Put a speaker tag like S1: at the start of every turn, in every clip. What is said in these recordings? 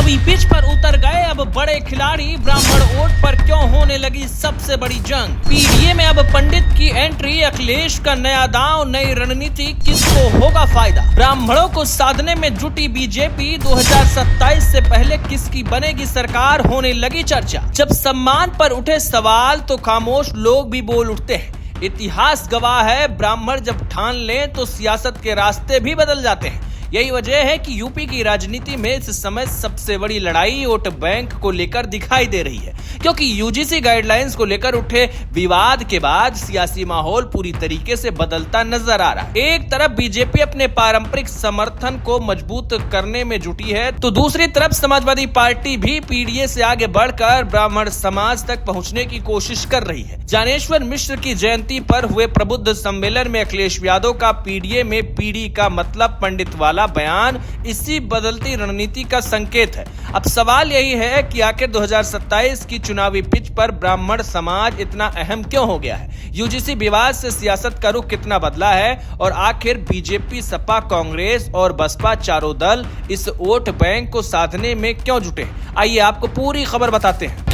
S1: चुनावी पिच पर उतर गए अब बड़े खिलाड़ी, ब्राह्मण वोट पर क्यों होने लगी सबसे बड़ी जंग। पीडीए में अब पंडित की एंट्री, अखिलेश का नया दांव, नई रणनीति, किसको होगा फायदा। ब्राह्मणों को साधने में जुटी बीजेपी, 2027 से पहले किसकी बनेगी सरकार, होने लगी चर्चा। जब सम्मान पर उठे सवाल तो खामोश लोग भी बोल उठते हैं। इतिहास गवाह है, ब्राह्मण जब ठान लें तो सियासत के रास्ते भी बदल जाते हैं। यही वजह है कि यूपी की राजनीति में इस समय सबसे बड़ी लड़ाई वोट बैंक को लेकर दिखाई दे रही है, क्योंकि यूजीसी गाइडलाइंस को लेकर उठे विवाद के बाद सियासी माहौल पूरी तरीके से बदलता नजर आ रहा है। एक तरफ बीजेपी अपने पारंपरिक समर्थन को मजबूत करने में जुटी है, तो दूसरी तरफ समाजवादी पार्टी भी पीडीए से आगे बढ़कर ब्राह्मण समाज तक पहुंचने की कोशिश कर रही है। ज्ञानेश्वर मिश्र की जयंती पर हुए प्रबुद्ध सम्मेलन में अखिलेश यादव का पीडीए में पीढ़ी का मतलब पंडित वाला बयान इसी बदलती रणनीति का संकेत है। अब सवाल यही है कि आखिर 2027 की चुनावी पिच पर ब्राह्मण समाज इतना अहम क्यों हो गया है। यूजीसी विवाद से सियासत का रुख कितना बदला है और आखिर बीजेपी, सपा, कांग्रेस और बसपा चारों दल इस वोट बैंक को साधने में क्यों जुटे। आइए आपको पूरी खबर बताते हैं।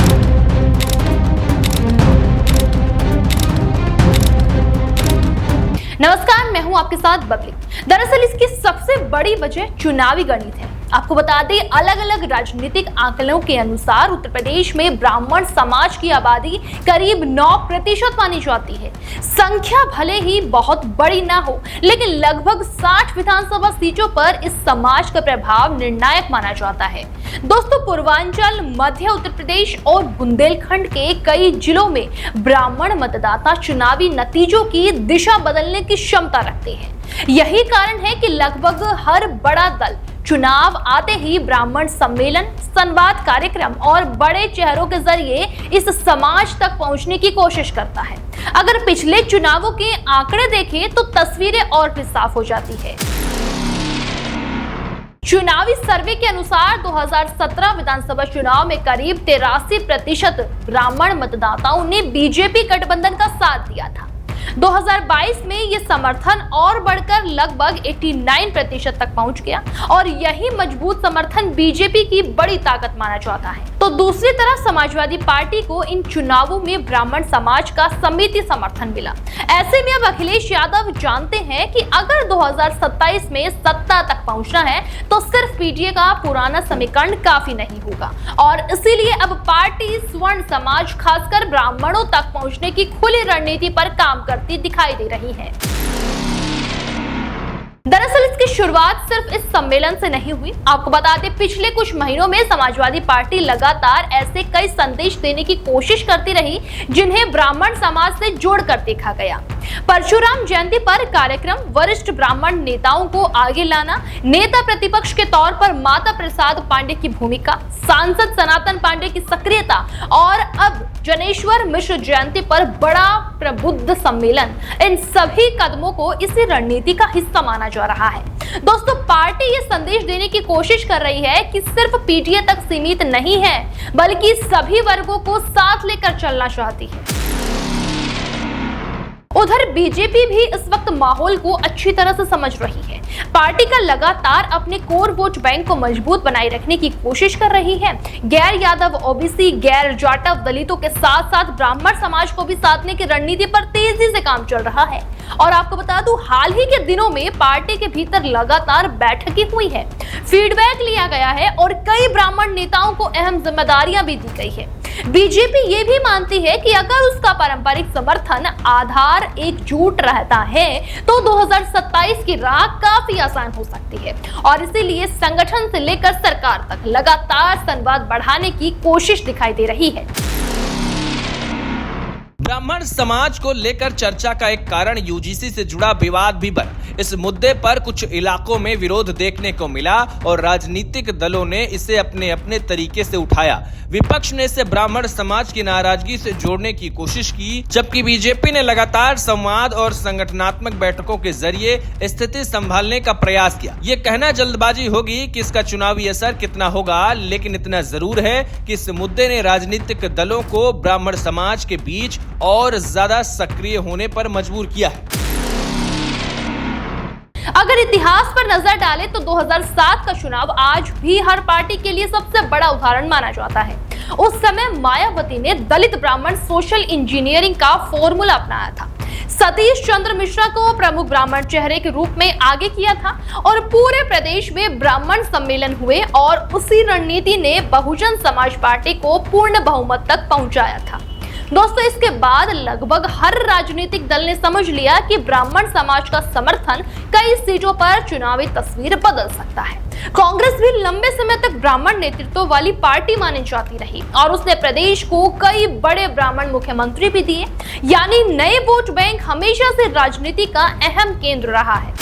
S2: नमस्कार, मैं हूं आपके साथ बबली। दरअसल इसकी सबसे बड़ी वजह चुनावी गणित है। आपको बता दें, अलग अलग राजनीतिक आंकड़ों के अनुसार उत्तर प्रदेश में ब्राह्मण समाज की आबादी करीब 9% मानी जाती है। संख्या भले ही बहुत बड़ी ना हो, लेकिन लगभग 60 विधानसभा सीटों पर इस समाज का प्रभाव निर्णायक माना जाता है। दोस्तों, पूर्वांचल, मध्य उत्तर प्रदेश और बुंदेलखंड के कई जिलों में ब्राह्मण मतदाता चुनावी नतीजों की दिशा बदलने की क्षमता रखते हैं। यही कारण है कि लगभग हर बड़ा दल चुनाव आते ही ब्राह्मण सम्मेलन, संवाद कार्यक्रम और बड़े चेहरों के जरिए इस समाज तक पहुंचने की कोशिश करता है। अगर पिछले चुनावों के आंकड़े देखें तो तस्वीरें और भी साफ हो जाती है। चुनावी सर्वे के अनुसार 2017 विधानसभा चुनाव में करीब 83% ब्राह्मण मतदाताओं ने बीजेपी गठबंधन का साथ दिया था। 2022 में ये समर्थन और बढ़कर लगभग 89% तक पहुंच गया और यही मजबूत समर्थन बीजेपी की बड़ी ताकत माना जाता है। तो दूसरी तरफ समाजवादी पार्टी को इन चुनावों में ब्राह्मण समाज का समिति समर्थन मिला। ऐसे में अब अखिलेश यादव जानते हैं कि अगर 2027 में सत्ता तक पहुंचना है तो सिर्फ पीडीए का पुराना समीकरण काफी नहीं होगा और इसीलिए अब पार्टी स्वर्ण समाज, खासकर ब्राह्मणों तक पहुंचने की खुली रणनीति पर काम करती दिखाई दे रही है। दरअसल इसकी शुरुआत सिर्फ इस सम्मेलन से नहीं हुई। आपको बता दें, पिछले कुछ महीनों में समाजवादी पार्टी लगातार ऐसे कई संदेश देने की कोशिश करती रही जिन्हें ब्राह्मण समाज से जोड़कर देखा गया। परशुराम जयंती पर कार्यक्रम, वरिष्ठ ब्राह्मण नेताओं को आगे लाना, नेता प्रतिपक्ष के तौर पर माता प्रसाद पांडे की भूमिका, सांसद सनातन पांडे की सक्रियता और अब ज्ञानेश्वर मिश्र जयंती पर बड़ा प्रबुद्ध सम्मेलन, इन सभी कदमों को इसी रणनीति का हिस्सा माना जा रहा है। दोस्तों, पार्टी ये संदेश देने की कोशिश कर रही है कि सिर्फ पीडीए तक सीमित नहीं है, बल्कि सभी वर्गों को साथ लेकर चलना चाहती है। उधर बीजेपी भी इस वक्त माहौल को अच्छी तरह से समझ रही है। पार्टी का लगातार अपने कोर वोट बैंक को मजबूत बनाए रखने की कोशिश कर रही है। गैर यादव, ओबीसी, गैर जाटव दलितों के साथ साथ ब्राह्मण समाज को भी साधने की रणनीति पर तेजी से काम चल रहा है। और आपको बता दूं, हाल ही के दिनों में पार्टी के भीतर लगातार बैठकें हुई है, फीडबैक लिया गया है और कई ब्राह्मण नेताओं को अहम जिम्मेदारियां भी दी गई है। बीजेपी ये भी मानती है कि अगर उसका पारंपरिक समर्थन आधार एकजुट रहता है तो 2027 की राह काफी आसान हो सकती है और इसीलिए संगठन से लेकर सरकार तक लगातार संवाद बढ़ाने की कोशिश दिखाई दे रही है।
S1: ब्राह्मण समाज को लेकर चर्चा का एक कारण यूजीसी से जुड़ा विवाद भी बना। इस मुद्दे पर कुछ इलाकों में विरोध देखने को मिला और राजनीतिक दलों ने इसे अपने अपने तरीके से उठाया। विपक्ष ने इसे ब्राह्मण समाज की नाराजगी से जोड़ने की कोशिश की, जबकि बीजेपी ने लगातार संवाद और संगठनात्मक बैठकों के जरिए स्थिति संभालने का प्रयास किया। ये कहना जल्दबाजी होगी कि इसका चुनावी असर कितना होगा, लेकिन इतना जरूर है कि इस मुद्दे ने राजनीतिक दलों को ब्राह्मण समाज के बीच और ज्यादा सक्रिय होने पर मजबूर किया है।
S2: अगर इतिहास पर नजर डालें तो 2007 का चुनाव आज भी हर पार्टी के लिए सबसे बड़ा उदाहरण माना जाता है। उस समय मायावती ने दलित ब्राह्मण सोशल इंजीनियरिंग का फॉर्मूला अपनाया था, सतीश चंद्र मिश्रा को प्रमुख ब्राह्मण चेहरे के रूप में आगे किया था और पूरे प्रदेश में ब्राह्मण सम्मेलन हुए और उसी रणनीति ने बहुजन समाज पार्टी को पूर्ण बहुमत तक पहुंचाया था। दोस्तों, इसके बाद लगभग हर राजनीतिक दल ने समझ लिया कि ब्राह्मण समाज का समर्थन कई सीटों पर चुनावी तस्वीर बदल सकता है। कांग्रेस भी लंबे समय तक ब्राह्मण नेतृत्व वाली पार्टी मानी जाती रही और उसने प्रदेश को कई बड़े ब्राह्मण मुख्यमंत्री भी दिए, यानी नए वोट बैंक हमेशा से राजनीति का अहम केंद्र रहा है।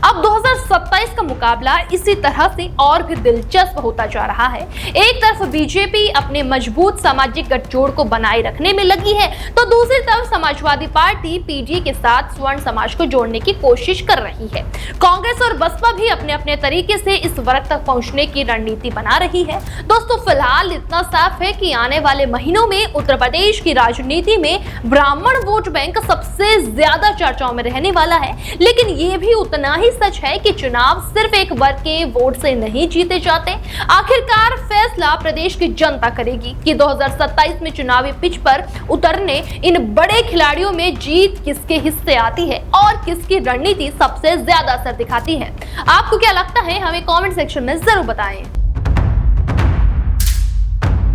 S2: अब 2027 का मुकाबला इसी तरह से और भी दिलचस्प होता जा रहा है। एक तरफ बीजेपी अपने मजबूत सामाजिक गठजोड़ को बनाए रखने में लगी है, तो दूसरी तरफ समाजवादी पार्टी पीडीए के साथ स्वर्ण समाज को जोड़ने की कोशिश कर रही है। कांग्रेस और बसपा भी अपने अपने तरीके से इस वर्ग तक पहुंचने की रणनीति बना रही है। दोस्तों, फिलहाल इतना साफ है कि आने वाले महीनों में उत्तर प्रदेश की राजनीति में ब्राह्मण वोट बैंक सबसे ज्यादा चर्चाओं में रहने वाला है, लेकिन ये भी उतना ही सच है कि चुनाव सिर्फ एक वर्ग के वोट से नहीं जीते जाते। आखिरकार फैसला प्रदेश की जनता करेगी कि 2027 में चुनावी पिच पर उतरने इन बड़े खिलाड़ियों में जीत किसके हिस्से आती है और किसकी रणनीति सबसे ज्यादा असर दिखाती है। आपको क्या लगता है, हमें कमेंट सेक्शन में जरूर बताएं।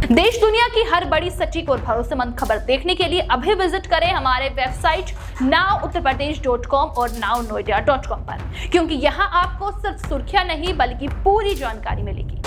S2: देश दुनिया की हर बड़ी, सटीक और भरोसेमंद खबर देखने के लिए अभी विजिट करें हमारे वेबसाइट nowuttarpradesh.com और nownoida.com पर, क्योंकि यहाँ आपको सिर्फ सुर्खियां नहीं बल्कि पूरी जानकारी मिलेगी।